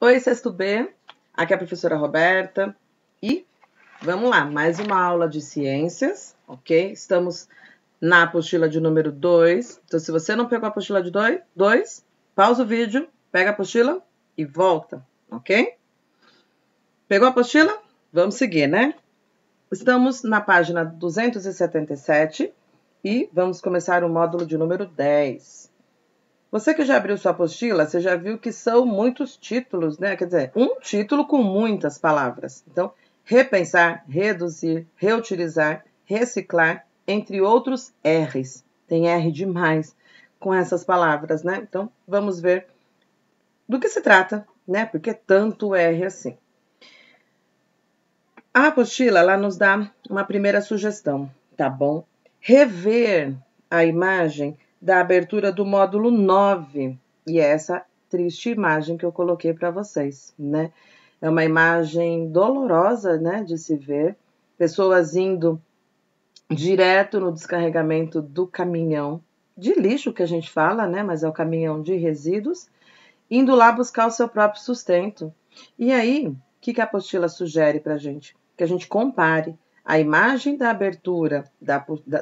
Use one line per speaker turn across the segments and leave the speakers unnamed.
Oi, sexto B, aqui é a professora Roberta e vamos lá, mais uma aula de ciências, ok? Estamos na apostila de número 2, então se você não pegou a apostila de 2, pausa o vídeo, pega a apostila e volta, ok? Pegou a apostila? Vamos seguir, né? Estamos na página 277 e vamos começar o módulo de número 10. Você que já abriu sua apostila, você já viu que são muitos títulos, né? Quer dizer, um título com muitas palavras. Então, repensar, reduzir, reutilizar, reciclar, entre outros R's. Tem R demais com essas palavras, né? Então, vamos ver do que se trata, né? Porque tanto R assim. A apostila, ela nos dá uma primeira sugestão, tá bom? Rever a imagem da abertura do módulo 9, e é essa triste imagem que eu coloquei para vocês, né? É uma imagem dolorosa, né, de se ver, pessoas indo direto no descarregamento do caminhão de lixo que a gente fala, né, mas é o caminhão de resíduos, indo lá buscar o seu próprio sustento. E aí, o que a apostila sugere para a gente? Que a gente compare a imagem da abertura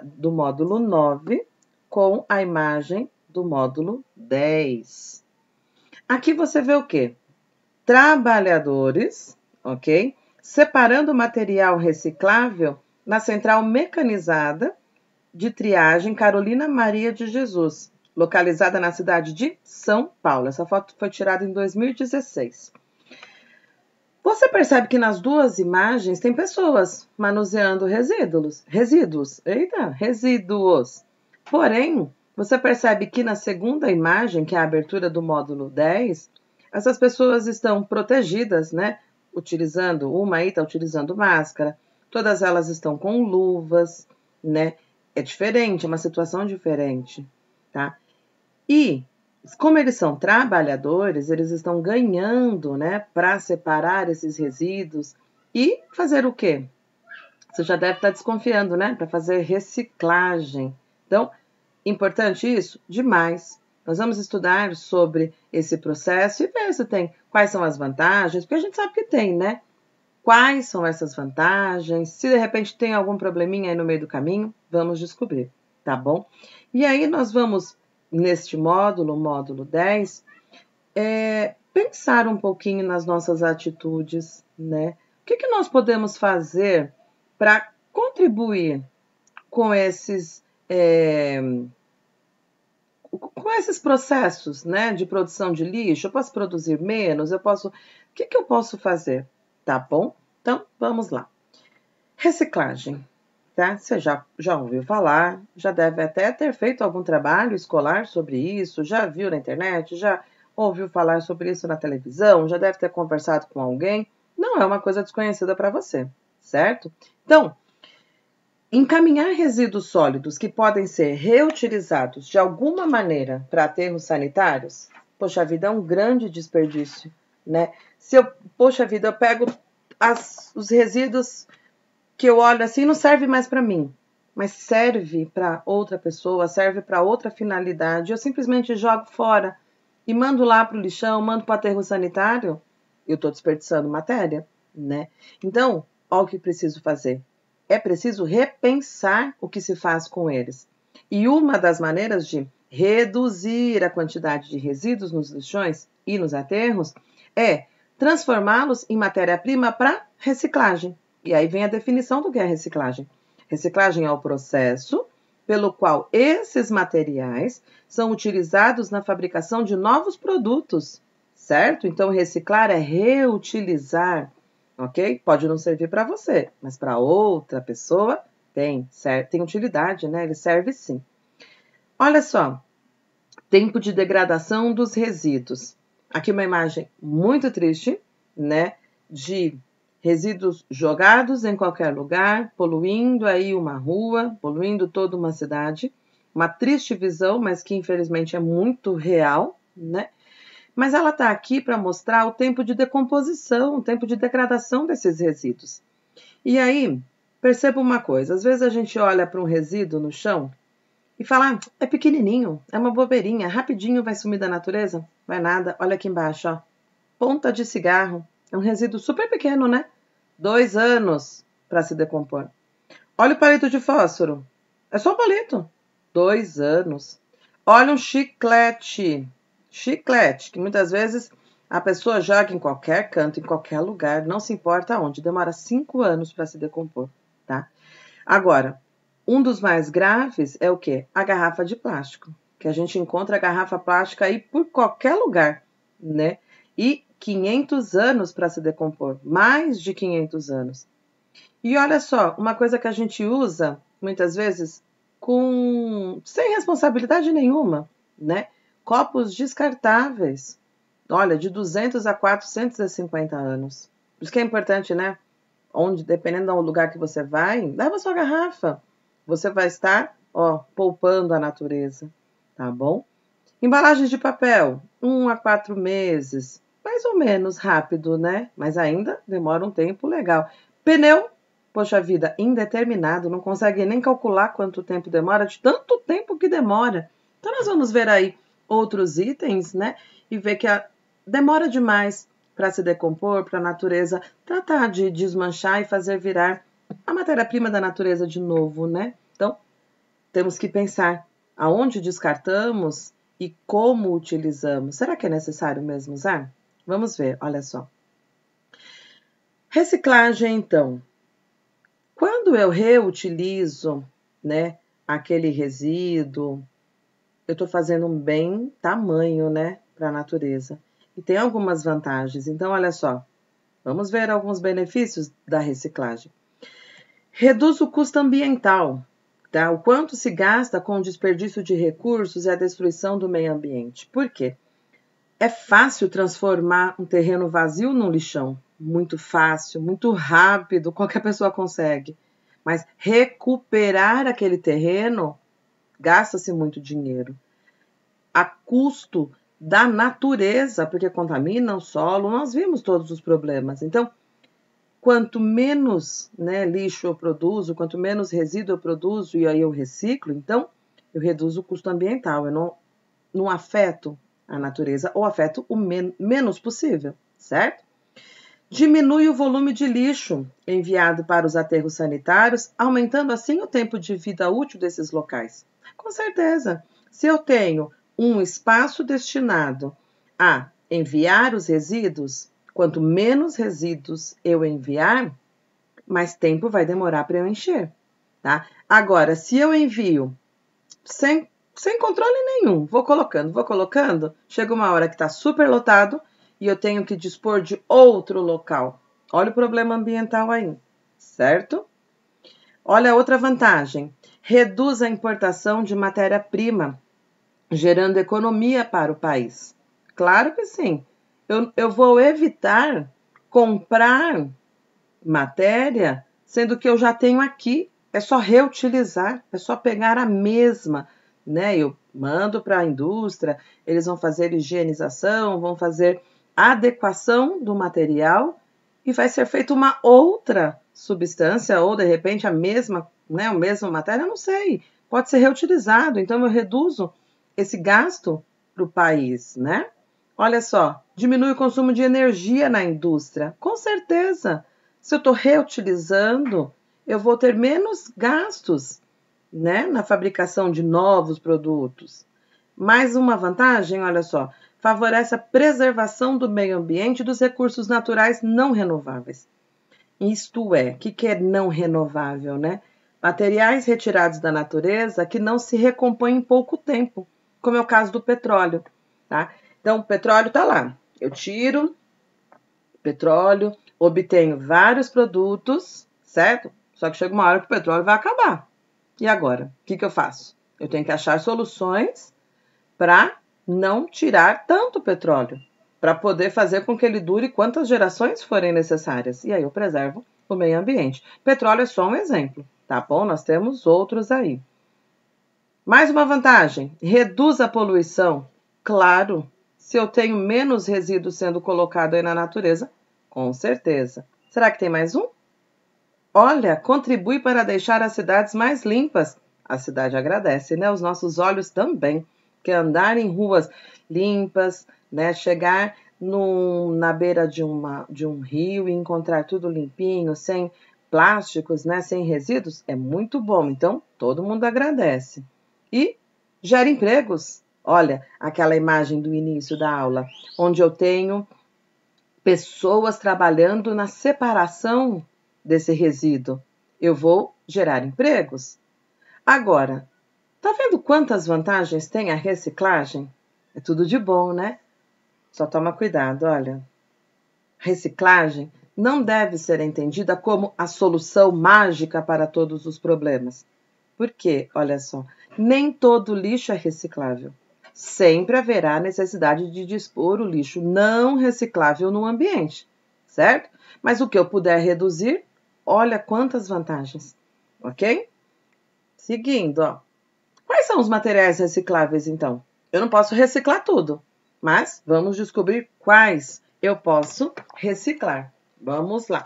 do módulo 9 com a imagem do módulo 10. Aqui você vê o quê? Trabalhadores, ok? Separando o material reciclável na central mecanizada de triagem Carolina Maria de Jesus, localizada na cidade de São Paulo. Essa foto foi tirada em 2016. Você percebe que nas duas imagens tem pessoas manuseando resíduos. Porém, você percebe que na segunda imagem, que é a abertura do módulo 10, essas pessoas estão protegidas, né? Uma aí está utilizando máscara, todas elas estão com luvas, né? É diferente, é uma situação diferente, tá? E, como eles são trabalhadores, eles estão ganhando, né, para separar esses resíduos e fazer o quê? Você já deve estar desconfiando, né, para fazer reciclagem. Então, importante isso? Demais. Nós vamos estudar sobre esse processo e ver se tem, quais são as vantagens, porque a gente sabe que tem, né? Quais são essas vantagens? Se de repente tem algum probleminha aí no meio do caminho, vamos descobrir, tá bom? E aí nós vamos, neste módulo 10, pensar um pouquinho nas nossas atitudes, né? O que nós podemos fazer para contribuir com esses processos, né, de produção de lixo? Eu posso produzir menos? O que eu posso fazer? Tá bom? Então, vamos lá. Reciclagem, tá? Você já ouviu falar, já deve até ter feito algum trabalho escolar sobre isso, já viu na internet, já ouviu falar sobre isso na televisão, já deve ter conversado com alguém. Não é uma coisa desconhecida para você, certo? Então, encaminhar resíduos sólidos que podem ser reutilizados de alguma maneira para aterros sanitários, poxa vida, é um grande desperdício, né? Eu pego os resíduos que eu olho assim, não serve mais para mim, mas serve para outra pessoa, serve para outra finalidade, eu simplesmente jogo fora e mando lá para o lixão, mando para o aterro sanitário, eu estou desperdiçando matéria, né? Então, olha o que preciso fazer. É preciso repensar o que se faz com eles. E uma das maneiras de reduzir a quantidade de resíduos nos lixões e nos aterros é transformá-los em matéria-prima para reciclagem. E aí vem a definição do que é reciclagem. Reciclagem é o processo pelo qual esses materiais são utilizados na fabricação de novos produtos, certo? Então, reciclar é reutilizar, ok? Pode não servir para você, mas para outra pessoa tem utilidade, né? Ele serve sim. Olha só, tempo de degradação dos resíduos. Aqui uma imagem muito triste, né? De resíduos jogados em qualquer lugar, poluindo aí uma rua, poluindo toda uma cidade. Uma triste visão, mas que infelizmente é muito real, né? Mas ela está aqui para mostrar o tempo de decomposição, o tempo de degradação desses resíduos. E aí, perceba uma coisa, às vezes a gente olha para um resíduo no chão e fala, é pequenininho, é uma bobeirinha, rapidinho vai sumir da natureza. Vai nada, olha aqui embaixo, ó. ponta de cigarro. É um resíduo super pequeno, né? 2 anos para se decompor. Olha o palito de fósforo. É só um palito. 2 anos. Olha um chiclete. Chiclete, que muitas vezes a pessoa joga em qualquer canto, em qualquer lugar, não se importa onde. Demora 5 anos para se decompor, tá? Agora, um dos mais graves é o quê? A garrafa de plástico. Que a gente encontra a garrafa plástica aí por qualquer lugar, né? E 500 anos para se decompor. Mais de 500 anos. E olha só, uma coisa que a gente usa, muitas vezes, sem responsabilidade nenhuma, né? Copos descartáveis. Olha, de 200 a 450 anos. Por isso que é importante, né? Dependendo do lugar que você vai, leva sua garrafa. Você vai estar, poupando a natureza, tá bom? Embalagens de papel, 1 a 4 meses. Mais ou menos rápido, né? Mas ainda demora um tempo legal. Pneu, poxa vida, indeterminado, não consegue nem calcular quanto tempo demora, de tanto tempo que demora. Então, nós vamos ver aí outros itens, né? E ver que demora demais para se decompor, para a natureza tratar de desmanchar e fazer virar a matéria-prima da natureza de novo, né? Então, temos que pensar aonde descartamos e como utilizamos. Será que é necessário mesmo usar? Vamos ver, olha só. Reciclagem, então. Quando eu reutilizo, né, aquele resíduo, eu estou fazendo um bem tamanho, né, para a natureza. E tem algumas vantagens. Então, olha só, vamos ver alguns benefícios da reciclagem. Reduz o custo ambiental, tá? O quanto se gasta com o desperdício de recursos e a destruição do meio ambiente. Por quê? É fácil transformar um terreno vazio num lixão. Muito fácil, muito rápido, qualquer pessoa consegue. Mas recuperar aquele terreno, gasta-se muito dinheiro. A custo da natureza, porque contamina o solo, nós vimos todos os problemas. Então, quanto menos, né, lixo eu produzo, quanto menos resíduo eu produzo e aí eu reciclo, então eu reduzo o custo ambiental, eu não afeto a natureza ou afeto o menos possível, certo? Diminui o volume de lixo enviado para os aterros sanitários, aumentando assim o tempo de vida útil desses locais. Com certeza, se eu tenho um espaço destinado a enviar os resíduos, quanto menos resíduos eu enviar, mais tempo vai demorar para eu encher, tá? Agora, se eu envio sem controle nenhum, vou colocando, chega uma hora que está super lotado e eu tenho que dispor de outro local. Olha o problema ambiental aí, certo? Olha a outra vantagem. Reduz a importação de matéria-prima, gerando economia para o país. Claro que sim. Eu vou evitar comprar matéria, sendo que eu já tenho aqui. É só reutilizar, é só pegar a mesma, né? Eu mando para a indústria, eles vão fazer higienização, vão fazer adequação do material e vai ser feita uma outra substância ou de repente a mesma, né, o mesmo matéria, não sei, pode ser reutilizado. Então eu reduzo esse gasto para o país, né? Olha só, diminui o consumo de energia na indústria, com certeza. Se eu estou reutilizando, eu vou ter menos gastos, né, na fabricação de novos produtos. Mais uma vantagem, olha só, favorece a preservação do meio ambiente e dos recursos naturais não renováveis. Isto é, o que é não renovável, né? Materiais retirados da natureza que não se recompõem em pouco tempo, como é o caso do petróleo, tá? Então, o petróleo está lá. Eu tiro petróleo, obtenho vários produtos, certo? Só que chega uma hora que o petróleo vai acabar. E agora? O que eu faço? Eu tenho que achar soluções para não tirar tanto petróleo, para poder fazer com que ele dure quantas gerações forem necessárias. E aí eu preservo o meio ambiente. Petróleo é só um exemplo, tá bom? Nós temos outros aí. Mais uma vantagem, reduz a poluição. Claro, se eu tenho menos resíduos sendo colocado aí na natureza, com certeza. Será que tem mais um? Olha, contribui para deixar as cidades mais limpas. A cidade agradece, né? Os nossos olhos também. Que andar em ruas limpas, né? Chegar na beira de um rio e encontrar tudo limpinho, sem plásticos, né, sem resíduos, é muito bom. Então, todo mundo agradece. E gera empregos. Olha, aquela imagem do início da aula, onde eu tenho pessoas trabalhando na separação desse resíduo. Eu vou gerar empregos. Agora, tá vendo quantas vantagens tem a reciclagem? É tudo de bom, né? Só toma cuidado, olha. Reciclagem não deve ser entendida como a solução mágica para todos os problemas. Por quê? Olha só, nem todo lixo é reciclável. Sempre haverá necessidade de dispor o lixo não reciclável no ambiente, certo? Mas o que eu puder reduzir, olha quantas vantagens, ok? Seguindo, ó. Quais são os materiais recicláveis, então? Eu não posso reciclar tudo, mas vamos descobrir quais eu posso reciclar. Vamos lá.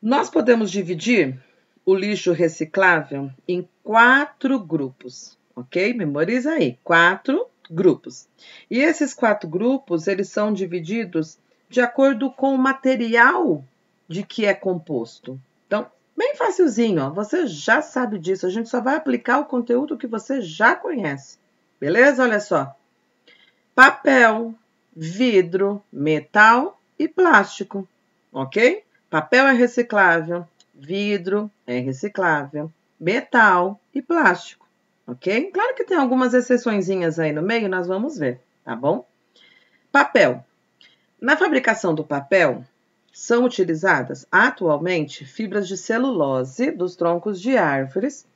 Nós podemos dividir o lixo reciclável em 4 grupos, ok? Memoriza aí, 4 grupos. E esses 4 grupos, eles são divididos de acordo com o material de que é composto. Então, bem facilzinho, ó, você já sabe disso, a gente só vai aplicar o conteúdo que você já conhece. Beleza? Olha só. Papel, vidro, metal e plástico, ok? Papel é reciclável, vidro é reciclável, metal e plástico, ok? Claro que tem algumas exceçõezinhas aí no meio, nós vamos ver, tá bom? Papel. Na fabricação do papel, são utilizadas atualmente fibras de celulose dos troncos de árvores,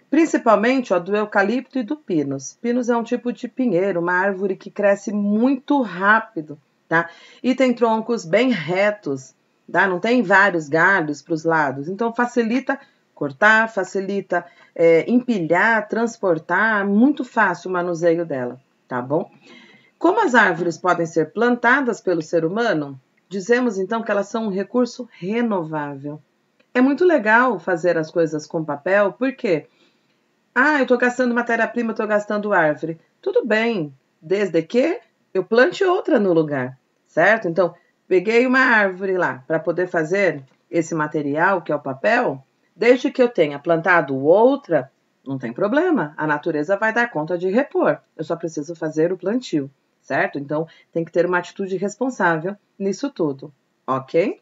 principalmente do eucalipto e do pinus. Pinus é um tipo de pinheiro, uma árvore que cresce muito rápido, tá? E tem troncos bem retos, tá? Não tem vários galhos para os lados, então facilita cortar, facilita empilhar, transportar, muito fácil o manuseio dela, tá bom? Como as árvores podem ser plantadas pelo ser humano, dizemos então que elas são um recurso renovável. É muito legal fazer as coisas com papel, porque eu estou gastando matéria-prima, estou gastando árvore. Tudo bem, desde que eu plante outra no lugar, certo? Então, peguei uma árvore lá para poder fazer esse material, que é o papel, desde que eu tenha plantado outra, não tem problema, a natureza vai dar conta de repor. Eu só preciso fazer o plantio, certo? Então, tem que ter uma atitude responsável nisso tudo, ok?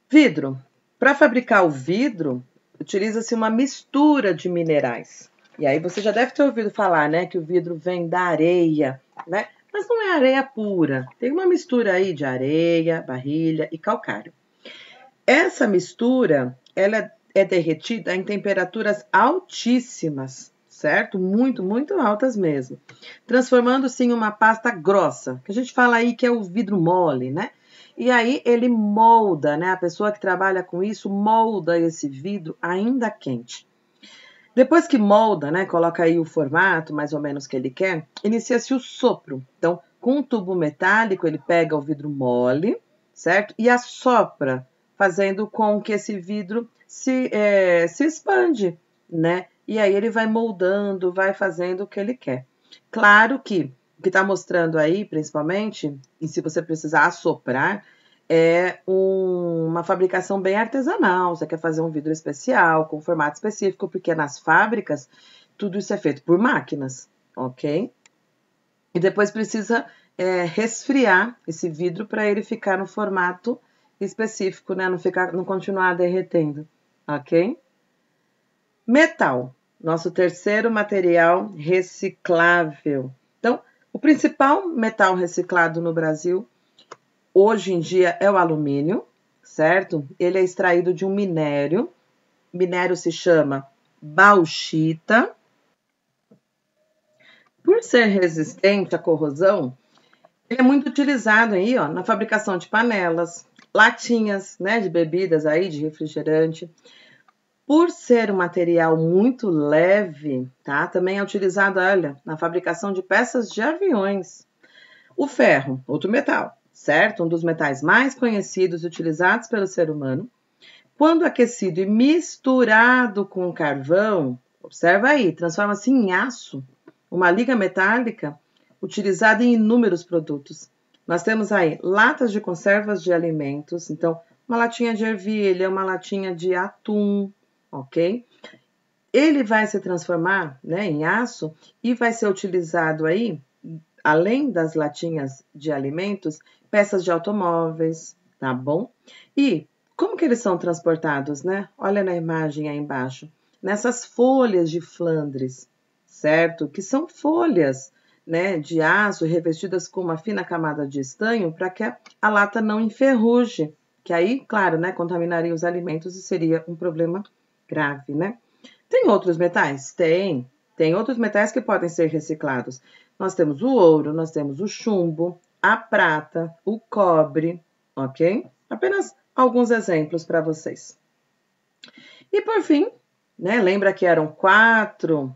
Vidro. Para fabricar o vidro, utiliza-se uma mistura de minerais. E aí você já deve ter ouvido falar, né, que o vidro vem da areia, né? Mas não é areia pura. Tem uma mistura aí de areia, barrilha e calcário. Essa mistura, ela é derretida em temperaturas altíssimas, certo? Muito, muito altas mesmo. Transformando-se em uma pasta grossa, que a gente fala aí que é o vidro mole, né? E aí ele molda, né? A pessoa que trabalha com isso molda esse vidro ainda quente. Depois que molda, né? Coloca aí o formato mais ou menos que ele quer, inicia-se o sopro. Então, com um tubo metálico, ele pega o vidro mole, certo? E assopra, fazendo com que esse vidro se expande, né? E aí ele vai moldando, vai fazendo o que ele quer. Claro que o que está mostrando aí, principalmente, e se você precisar assoprar, é uma fabricação bem artesanal. Você quer fazer um vidro especial, com formato específico, porque nas fábricas tudo isso é feito por máquinas, ok? E depois precisa resfriar esse vidro para ele ficar no formato específico, né? Não continuar derretendo, ok? Metal, nosso terceiro material reciclável. Então, o principal metal reciclado no Brasil hoje em dia é o alumínio, certo? Ele é extraído de um minério. O minério se chama bauxita. Por ser resistente à corrosão, ele é muito utilizado aí, ó, na fabricação de panelas, latinhas, né, de bebidas aí, de refrigerante. Por ser um material muito leve, tá? Também é utilizado, olha, na fabricação de peças de aviões. O ferro, outro metal, certo? Um dos metais mais conhecidos e utilizados pelo ser humano. Quando aquecido e misturado com carvão, observa aí, transforma-se em aço. Uma liga metálica utilizada em inúmeros produtos. Nós temos aí latas de conservas de alimentos, então uma latinha de ervilha, uma latinha de atum, ok? Ele vai se transformar, né, em aço e vai ser utilizado aí, além das latinhas de alimentos, peças de automóveis, tá bom? E como que eles são transportados, né? Olha na imagem aí embaixo, nessas folhas de Flandres, certo? Que são folhas, né, de aço revestidas com uma fina camada de estanho para que a lata não enferruje, que aí, claro, né, contaminaria os alimentos e seria um problema grave, né? Tem outros metais? Tem outros metais que podem ser reciclados. Nós temos o ouro, nós temos o chumbo, a prata, o cobre, ok? Apenas alguns exemplos para vocês. E por fim, né, lembra que eram 4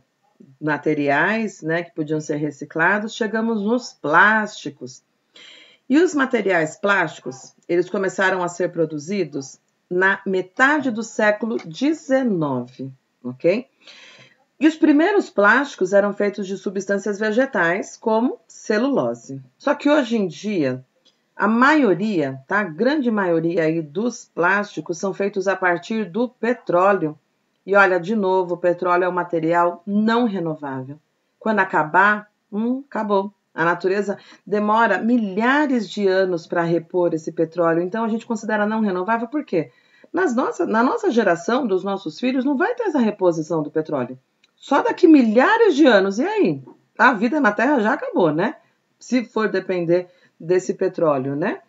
materiais, né, que podiam ser reciclados, chegamos nos plásticos. E os materiais plásticos, eles começaram a ser produzidos na metade do século XIX, ok? E os primeiros plásticos eram feitos de substâncias vegetais, como celulose. Só que hoje em dia, a maioria, tá? A grande maioria aí dos plásticos são feitos a partir do petróleo. E olha, de novo, o petróleo é um material não renovável. Quando acabar, acabou. A natureza demora milhares de anos para repor esse petróleo, então a gente considera não renovável por quê? Na nossa geração, dos nossos filhos, não vai ter essa reposição do petróleo. Só daqui milhares de anos. E aí? A vida na Terra já acabou, né? Se for depender desse petróleo, né?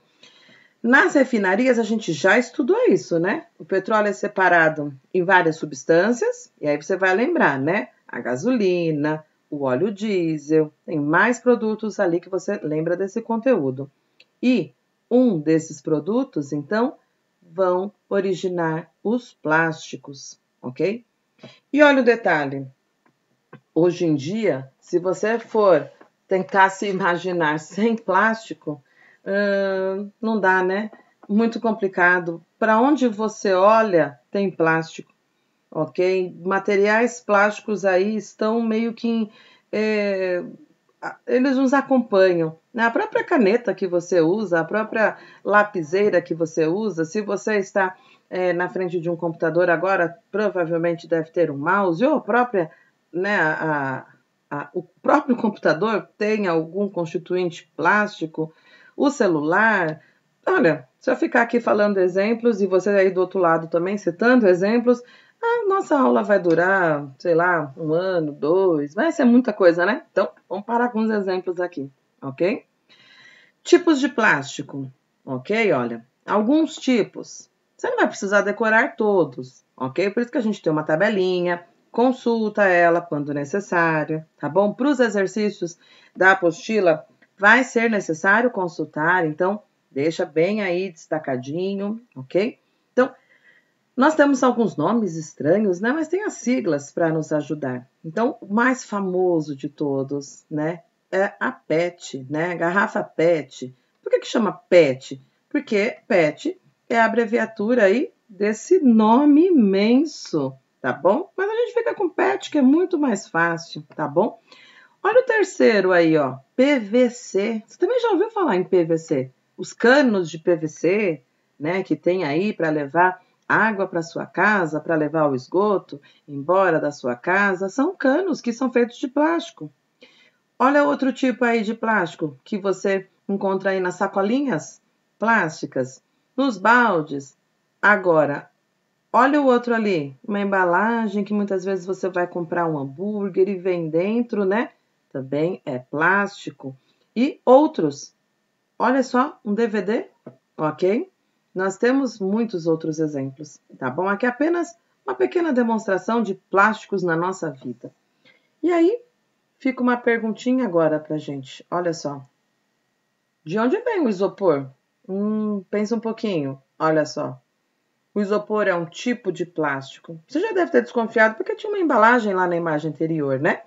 Nas refinarias, a gente já estudou isso, né? O petróleo é separado em várias substâncias, e aí você vai lembrar, né? A gasolina, o óleo diesel, tem mais produtos ali que você lembra desse conteúdo. E um desses produtos, então, vão originar os plásticos, ok? E olha o detalhe. Hoje em dia, se você for tentar se imaginar sem plástico, não dá, né? Muito complicado. Para onde você olha, tem plástico, ok? Materiais plásticos aí estão meio que eles nos acompanham. A própria caneta que você usa, a própria lapiseira que você usa, se você está na frente de um computador agora, provavelmente deve ter um mouse, ou a própria, né, o próprio computador tem algum constituinte plástico, o celular. Olha, se eu ficar aqui falando exemplos e você aí do outro lado também citando exemplos, a nossa aula vai durar, sei lá, 1 ano, 2, vai ser muita coisa, né? Então, vamos parar com uns exemplos aqui, ok? Tipos de plástico, ok? Olha, alguns tipos. Você não vai precisar decorar todos, ok? Por isso que a gente tem uma tabelinha, consulta ela quando necessário, tá bom? Para os exercícios da apostila, vai ser necessário consultar, então, deixa bem aí destacadinho, ok? Então, nós temos alguns nomes estranhos, né? Mas tem as siglas para nos ajudar. Então, o mais famoso de todos, né? É a PET, né? A garrafa PET. Por que chama PET? Porque PET é a abreviatura aí desse nome imenso, tá bom? Mas a gente fica com PET, que é muito mais fácil, tá bom? Olha o terceiro aí, ó, PVC. Você também já ouviu falar em PVC? Os canos de PVC, né, que tem aí para levar água para sua casa, para levar o esgoto embora da sua casa, são canos que são feitos de plástico. Olha outro tipo aí de plástico que você encontra aí nas sacolinhas plásticas, nos baldes. Agora, olha o outro ali, uma embalagem que muitas vezes você vai comprar um hambúrguer e vem dentro, né? Também é plástico. E outros, olha só, um DVD, ok? Nós temos muitos outros exemplos, tá bom? Aqui é apenas uma pequena demonstração de plásticos na nossa vida. E aí, fica uma perguntinha agora pra gente. Olha só. De onde vem o isopor? Pensa um pouquinho. Olha só. O isopor é um tipo de plástico. Você já deve ter desconfiado porque tinha uma embalagem lá na imagem anterior, né?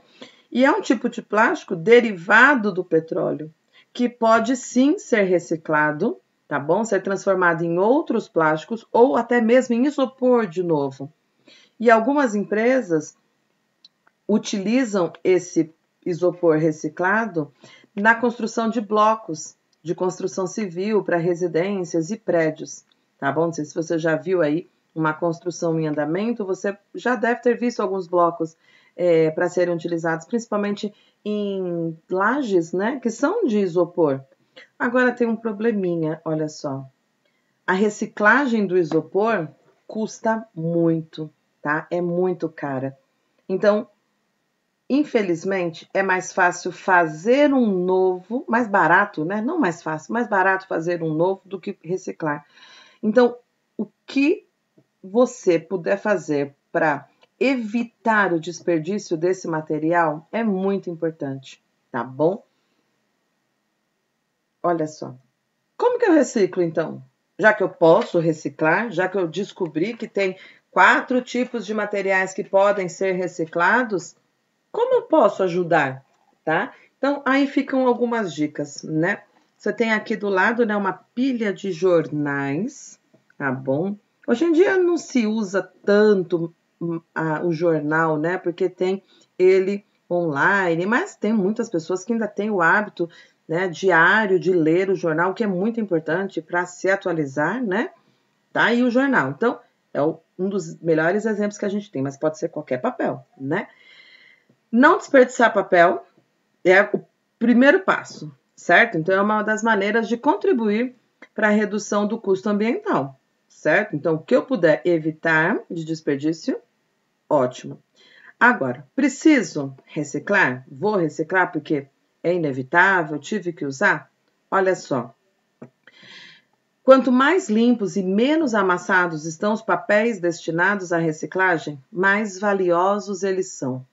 E é um tipo de plástico derivado do petróleo, que pode sim ser reciclado, tá bom? Ser transformado em outros plásticos ou até mesmo em isopor de novo. E algumas empresas utilizam esse isopor reciclado na construção de blocos de construção civil para residências e prédios, tá bom? Não sei se você já viu aí uma construção em andamento, você já deve ter visto alguns blocos para serem utilizados, principalmente em lajes, né, que são de isopor. Agora tem um probleminha, olha só. A reciclagem do isopor custa muito, tá? É muito cara. Então, infelizmente, é mais fácil fazer um novo, mais barato, né? Não mais fácil, mais barato fazer um novo do que reciclar. Então, o que você puder fazer para evitar o desperdício desse material é muito importante, tá bom? Olha só. Como que eu reciclo, então? Já que eu posso reciclar, já que eu descobri que tem 4 tipos de materiais que podem ser reciclados, como eu posso ajudar, tá? Então, aí ficam algumas dicas, né? Você tem aqui do lado, né, uma pilha de jornais, tá bom? Hoje em dia não se usa tanto o jornal, né? Porque tem ele online, mas tem muitas pessoas que ainda têm o hábito, né, diário de ler o jornal, que é muito importante para se atualizar, né? Tá aí o jornal. Então, é um dos melhores exemplos que a gente tem, mas pode ser qualquer papel, né? Não desperdiçar papel é o primeiro passo, certo? Então, é uma das maneiras de contribuir para a redução do custo ambiental, certo? Então, o que eu puder evitar de desperdício, ótimo. Agora, preciso reciclar? Vou reciclar porque é inevitável, tive que usar? Olha só. Quanto mais limpos e menos amassados estão os papéis destinados à reciclagem, mais valiosos eles são.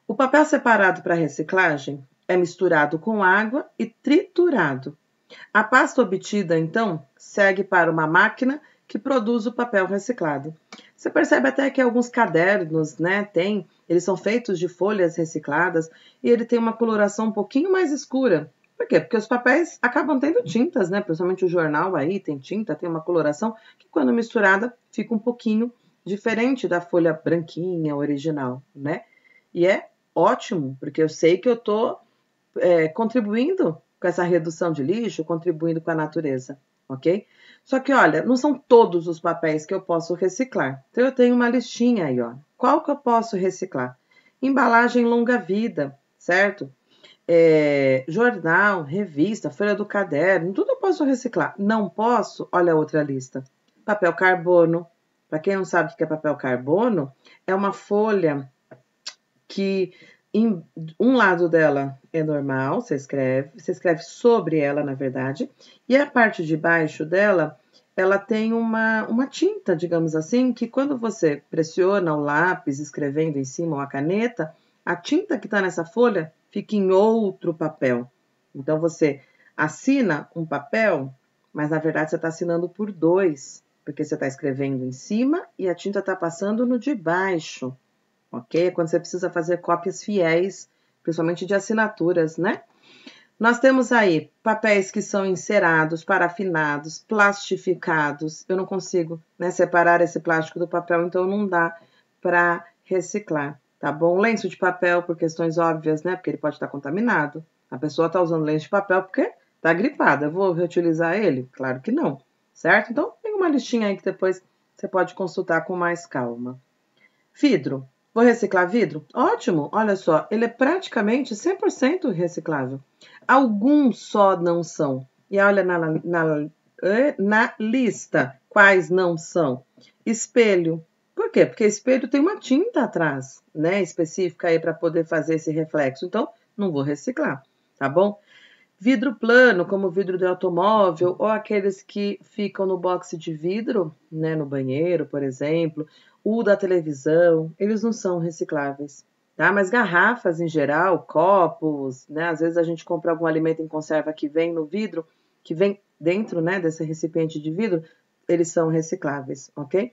O papel separado para reciclagem é misturado com água e triturado. A pasta obtida, então, segue para uma máquina que produz o papel reciclado. Você percebe até que alguns cadernos, né, eles são feitos de folhas recicladas e ele tem uma coloração um pouquinho mais escura. Por quê? Porque os papéis acabam tendo tintas, né? Principalmente o jornal aí tem tinta, tem uma coloração que quando misturada fica um pouquinho diferente da folha branquinha original, né? E é ótimo, porque eu sei que eu estou contribuindo com essa redução de lixo, contribuindo com a natureza, ok? Só que, olha, não são todos os papéis que eu posso reciclar. Então, eu tenho uma listinha aí, ó. Qual que eu posso reciclar? Embalagem longa-vida, certo? Jornal, revista, folha do caderno, tudo eu posso reciclar. Não posso? Olha a outra lista. Papel carbono. Para quem não sabe o que é papel carbono, é uma folha que um lado dela é normal, você escreve sobre ela, na verdade, e a parte de baixo dela, ela tem uma tinta, digamos assim, que quando você pressiona o lápis escrevendo em cima ou a caneta, a tinta que está nessa folha fica em outro papel. Então, você assina um papel, mas na verdade você está assinando por 2, porque você está escrevendo em cima e a tinta está passando no de baixo. Ok? Quando você precisa fazer cópias fiéis, principalmente de assinaturas, né? Nós temos aí papéis que são encerados, parafinados, plastificados. Eu não consigo, né, separar esse plástico do papel, então não dá para reciclar, tá bom? Lenço de papel, por questões óbvias, né? Porque ele pode estar contaminado. A pessoa está usando lenço de papel porque está gripada. Eu vou reutilizar ele? Claro que não, certo? Então, tem uma listinha aí que depois você pode consultar com mais calma. Vidro. Vou reciclar vidro? Ótimo! Olha só, ele é praticamente 100% reciclável. Alguns só não são. E olha na lista quais não são. Espelho. Por quê? Porque espelho tem uma tinta atrás, né? Específica aí para poder fazer esse reflexo. Então, não vou reciclar, tá bom? Vidro plano, como o vidro do automóvel, ou aqueles que ficam no box de vidro, né, no banheiro, por exemplo, o da televisão, eles não são recicláveis, tá? Mas garrafas em geral, copos, né? Às vezes a gente compra algum alimento em conserva que vem no vidro, que vem dentro, né, desse recipiente de vidro, eles são recicláveis, ok?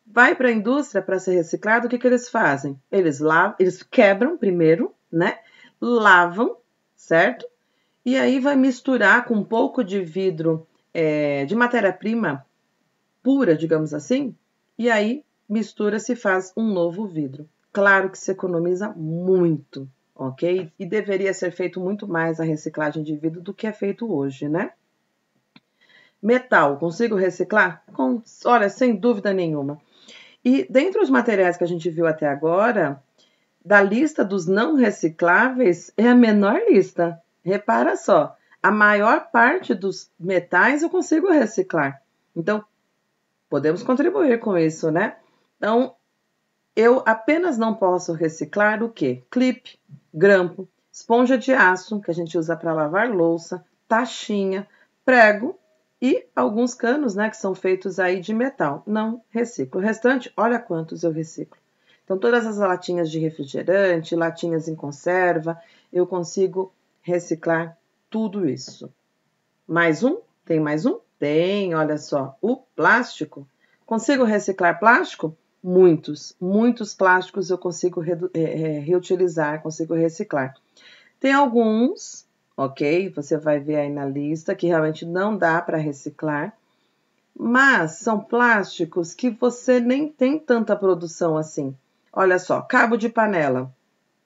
Vai para a indústria para ser reciclado, o que eles fazem? Eles quebram primeiro, né? Lavam, certo? E aí vai misturar com um pouco de vidro de matéria-prima pura, digamos assim, e aí mistura-se e faz um novo vidro. Claro que se economiza muito, ok? E deveria ser feito muito mais a reciclagem de vidro do que é feito hoje, né? Metal, consigo reciclar? Olha, sem dúvida nenhuma. E dentre os materiais que a gente viu até agora, da lista dos não recicláveis é a menor lista. Repara só, a maior parte dos metais eu consigo reciclar. Então, podemos contribuir com isso, né? Então, eu apenas não posso reciclar o quê? Clipe, grampo, esponja de aço, que a gente usa para lavar louça, taxinha, prego e alguns canos, né, que são feitos aí de metal. Não reciclo. O restante, olha quantos eu reciclo. Então, todas as latinhas de refrigerante, latinhas em conserva, eu consigo reciclar tudo isso. Mais um? Tem mais um? Tem, olha só. O plástico. Consigo reciclar plástico? Muitos plásticos eu consigo reutilizar, consigo reciclar. Tem alguns, ok? Você vai ver aí na lista que realmente não dá para reciclar, mas são plásticos que você nem tem tanta produção assim. Olha só, cabo de panela.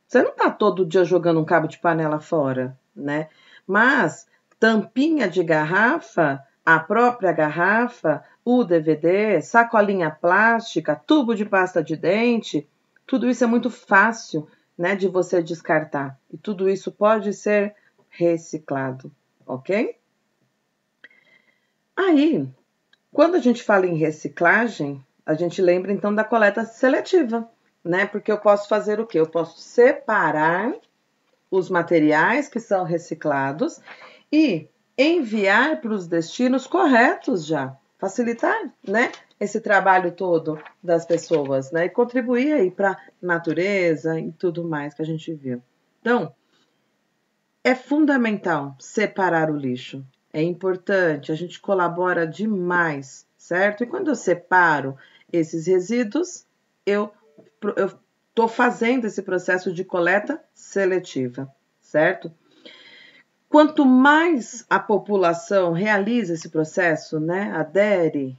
Você não está todo dia jogando um cabo de panela fora, né? Mas tampinha de garrafa, a própria garrafa, o DVD, sacolinha plástica, tubo de pasta de dente, tudo isso é muito fácil, né, de você descartar. E tudo isso pode ser reciclado, ok? Aí, quando a gente fala em reciclagem, a gente lembra então da coleta seletiva, né? Porque eu posso fazer o quê? Eu posso separar os materiais que são reciclados e enviar para os destinos corretos já, facilitar, né, esse trabalho todo das pessoas, né, e contribuir aí para a natureza e tudo mais que a gente viu. Então, é fundamental separar o lixo. É importante, a gente colabora demais, certo? E quando eu separo esses resíduos, eu estou fazendo esse processo de coleta seletiva, certo? Quanto mais a população realiza esse processo, né, adere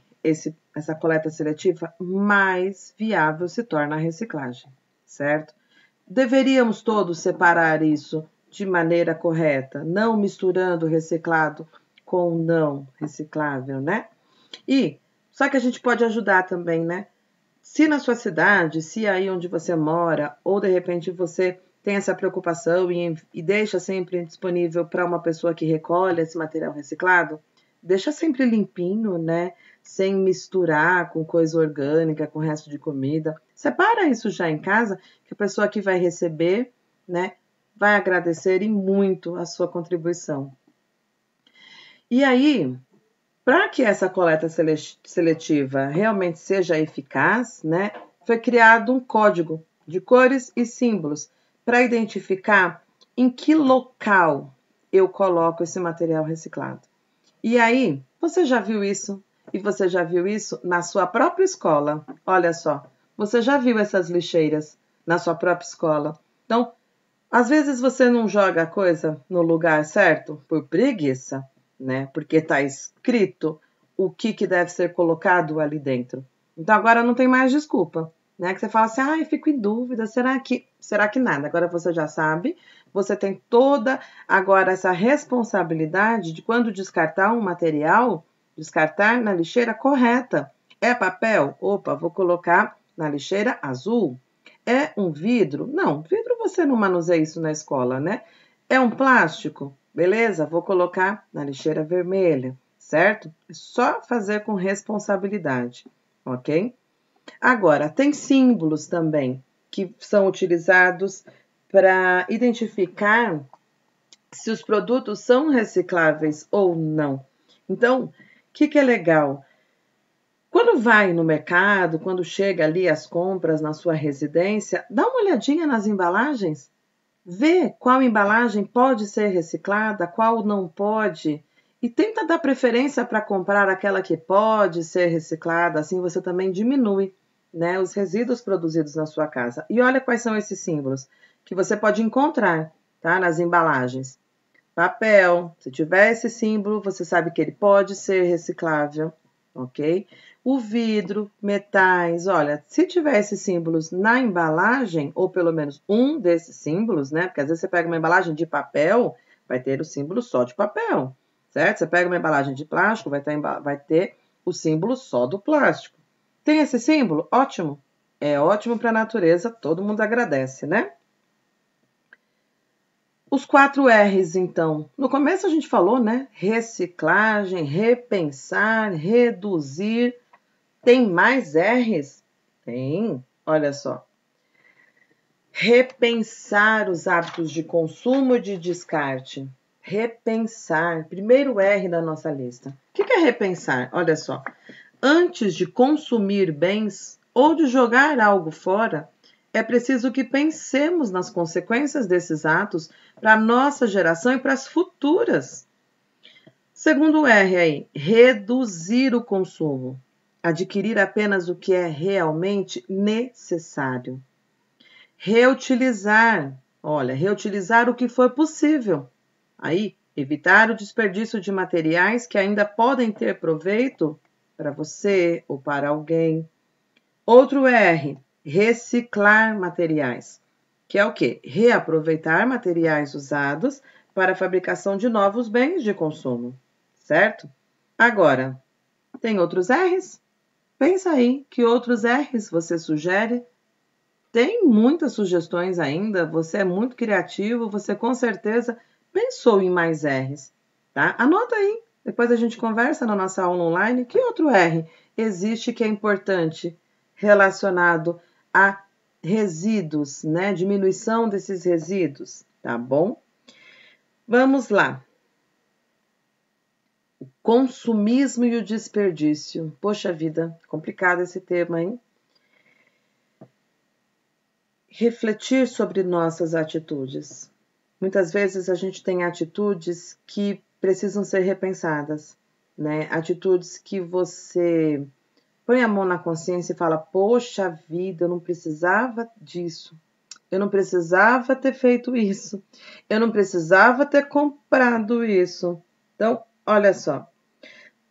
essa coleta seletiva, mais viável se torna a reciclagem, certo? Deveríamos todos separar isso de maneira correta, não misturando reciclado com não reciclável, né? E só que a gente pode ajudar também, né? Se na sua cidade, se aí onde você mora, ou de repente você tem essa preocupação e deixa sempre disponível para uma pessoa que recolhe esse material reciclado, deixa sempre limpinho, né? Sem misturar com coisa orgânica, com resto de comida. Separa isso já em casa, que a pessoa que vai receber, né, vai agradecer e muito a sua contribuição. E aí, para que essa coleta seletiva realmente seja eficaz, né, foi criado um código de cores e símbolos para identificar em que local eu coloco esse material reciclado. E aí, você já viu isso? E você já viu isso na sua própria escola? Olha só, você já viu essas lixeiras na sua própria escola? Então, às vezes você não joga a coisa no lugar certo por preguiça, né? Porque está escrito o que deve ser colocado ali dentro. Então agora não tem mais desculpa, né? Que você fala assim, eu fico em dúvida, será que nada? Agora você já sabe, você tem toda agora essa responsabilidade de quando descartar um material, descartar na lixeira correta. É papel? Opa, vou colocar na lixeira azul. É um vidro? Não, vidro você não manuseia isso na escola, né? É um plástico? Beleza, vou colocar na lixeira vermelha, certo? É só fazer com responsabilidade, ok? Agora, tem símbolos também que são utilizados para identificar se os produtos são recicláveis ou não. Então, o que é legal? Quando vai no mercado, quando chega ali as compras na sua residência, dá uma olhadinha nas embalagens, vê qual embalagem pode ser reciclada, qual não pode, e tenta dar preferência para comprar aquela que pode ser reciclada, assim você também diminui, né, os resíduos produzidos na sua casa. E olha quais são esses símbolos que você pode encontrar, tá, nas embalagens. Papel, se tiver esse símbolo, você sabe que ele pode ser reciclável, ok? O vidro, metais, olha, se tiver esses símbolos na embalagem, ou pelo menos um desses símbolos, né? Porque às vezes você pega uma embalagem de papel, vai ter o símbolo só de papel, certo? Você pega uma embalagem de plástico, vai ter o símbolo só do plástico. Tem esse símbolo? Ótimo. É ótimo para a natureza, todo mundo agradece, né? Os 4 R's, então. No começo a gente falou, né? Reciclagem, repensar, reduzir. Tem mais R's? Tem. Olha só. Repensar os hábitos de consumo e de descarte. Repensar. Primeiro R da nossa lista. O que é repensar? Olha só. Antes de consumir bens ou de jogar algo fora, é preciso que pensemos nas consequências desses atos para a nossa geração e para as futuras. Segundo R aí, reduzir o consumo. Adquirir apenas o que é realmente necessário. Reutilizar. Olha, reutilizar o que for possível. Aí, evitar o desperdício de materiais que ainda podem ter proveito para você ou para alguém. Outro R, reciclar materiais, que é o quê? Reaproveitar materiais usados para a fabricação de novos bens de consumo, certo? Agora, tem outros R's? Pensa aí, que outros R's você sugere? Tem muitas sugestões ainda, você é muito criativo, você com certeza pensou em mais R's, tá? Anota aí, depois a gente conversa na nossa aula online. Que outro R existe que é importante relacionado a resíduos, né? Diminuição desses resíduos, tá bom? Vamos lá. O consumismo e o desperdício. Poxa vida, complicado esse tema, hein? Refletir sobre nossas atitudes. Muitas vezes a gente tem atitudes que precisam ser repensadas, né? Atitudes que você põe a mão na consciência e fala: poxa vida, eu não precisava disso. Eu não precisava ter feito isso. Eu não precisava ter comprado isso. Então, olha só.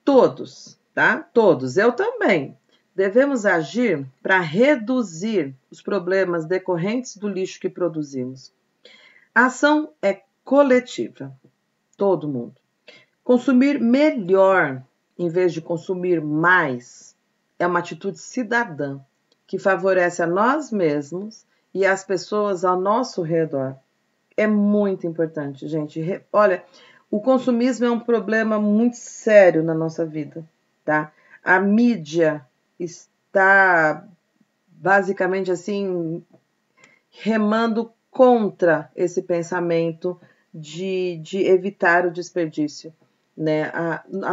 Todos, tá? Todos, eu também. Devemos agir para reduzir os problemas decorrentes do lixo que produzimos. A ação é coletiva, todo mundo. Consumir melhor, em vez de consumir mais, é uma atitude cidadã que favorece a nós mesmos e as pessoas ao nosso redor. É muito importante, gente. Olha, o consumismo é um problema muito sério na nossa vida, tá? A mídia está basicamente assim remando contra esse pensamento de evitar o desperdício, né?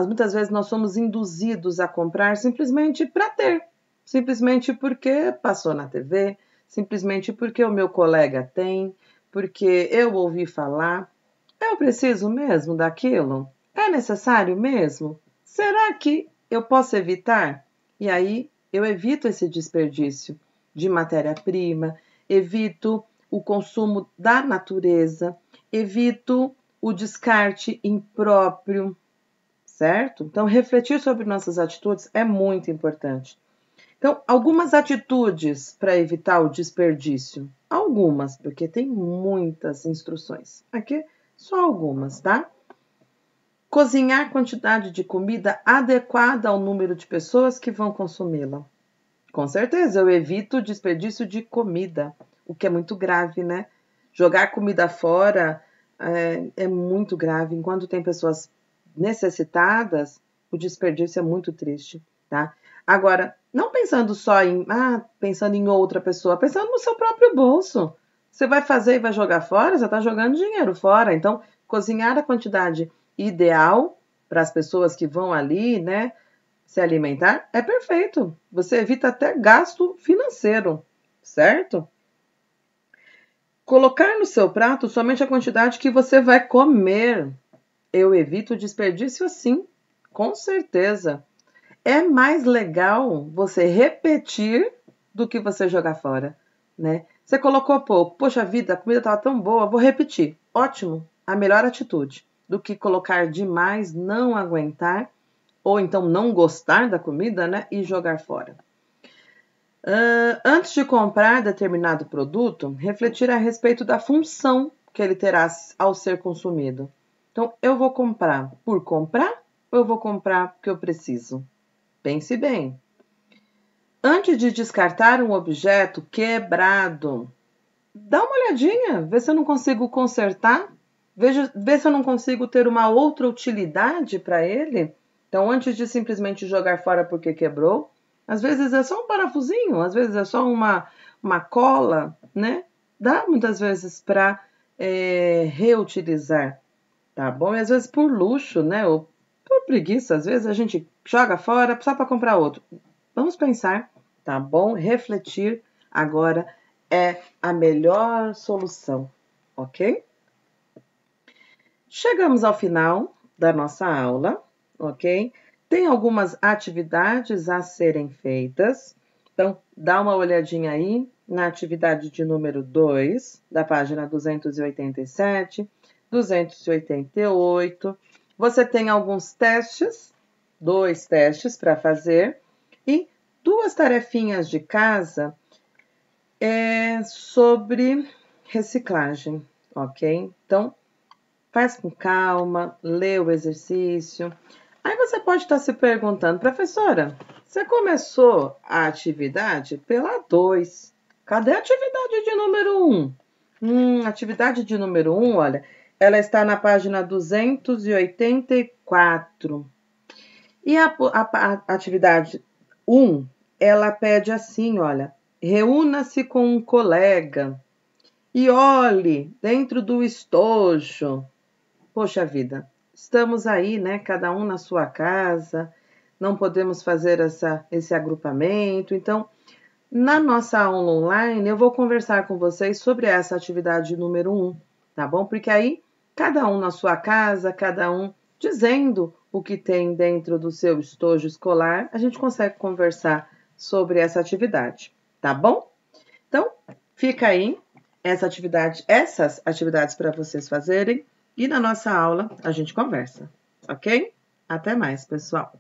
Muitas vezes nós somos induzidos a comprar simplesmente para ter, simplesmente porque passou na TV, simplesmente porque o meu colega tem, porque eu ouvi falar. Eu preciso mesmo daquilo? É necessário mesmo? Será que eu posso evitar? E aí eu evito esse desperdício de matéria-prima, evito o consumo da natureza, evito o descarte impróprio, certo? Então, refletir sobre nossas atitudes é muito importante. Então, algumas atitudes para evitar o desperdício. Algumas, porque tem muitas instruções. Aqui, só algumas, tá? Cozinhar a quantidade de comida adequada ao número de pessoas que vão consumi-la. Com certeza, eu evito o desperdício de comida, o que é muito grave, né? Jogar comida fora é muito grave. Enquanto tem pessoas necessitadas, o desperdício é muito triste, tá? Agora, não pensando só pensando em outra pessoa, pensando no seu próprio bolso. Você vai fazer e vai jogar fora, você está jogando dinheiro fora. Então, cozinhar a quantidade ideal para as pessoas que vão ali, né, se alimentar, é perfeito. Você evita até gasto financeiro, certo? Colocar no seu prato somente a quantidade que você vai comer. Eu evito o desperdício sim, com certeza. É mais legal você repetir do que você jogar fora, né? Você colocou pouco, poxa vida, a comida estava tão boa, vou repetir. Ótimo, a melhor atitude do que colocar demais, não aguentar ou então não gostar da comida, né? E jogar fora. Antes de comprar determinado produto, refletir a respeito da função que ele terá ao ser consumido. Então, eu vou comprar por comprar ou eu vou comprar porque eu preciso? Pense bem. Antes de descartar um objeto quebrado, dá uma olhadinha, vê se eu não consigo consertar, vê se eu não consigo ter uma outra utilidade para ele. Então, antes de simplesmente jogar fora porque quebrou, às vezes é só um parafusinho, às vezes é só uma cola, né? Dá muitas vezes para reutilizar, tá bom? E às vezes por luxo, né? Ou por preguiça, às vezes a gente joga fora só para comprar outro. Vamos pensar, tá bom? Refletir agora é a melhor solução, ok? Chegamos ao final da nossa aula, ok? Tem algumas atividades a serem feitas. Então, dá uma olhadinha aí na atividade de número 2, da página 287, 288. Você tem alguns testes, 2 testes para fazer, e 2 tarefinhas de casa sobre reciclagem, ok? Então, faz com calma, lê o exercício. Aí você pode estar se perguntando, professora, você começou a atividade pela 2. Cadê a atividade de número 1? Atividade de número 1, olha, ela está na página 284. E a atividade 1, ela pede assim, olha, reúna-se com um colega e olhe dentro do estojo. Poxa vida, estamos aí, né? Cada um na sua casa, não podemos fazer esse agrupamento. Então, na nossa aula online, eu vou conversar com vocês sobre essa atividade número 1, tá bom? Porque aí, cada um na sua casa, cada um dizendo o que tem dentro do seu estojo escolar, a gente consegue conversar sobre essa atividade, tá bom? Então, fica aí essas atividades para vocês fazerem. E na nossa aula a gente conversa, ok? Até mais, pessoal!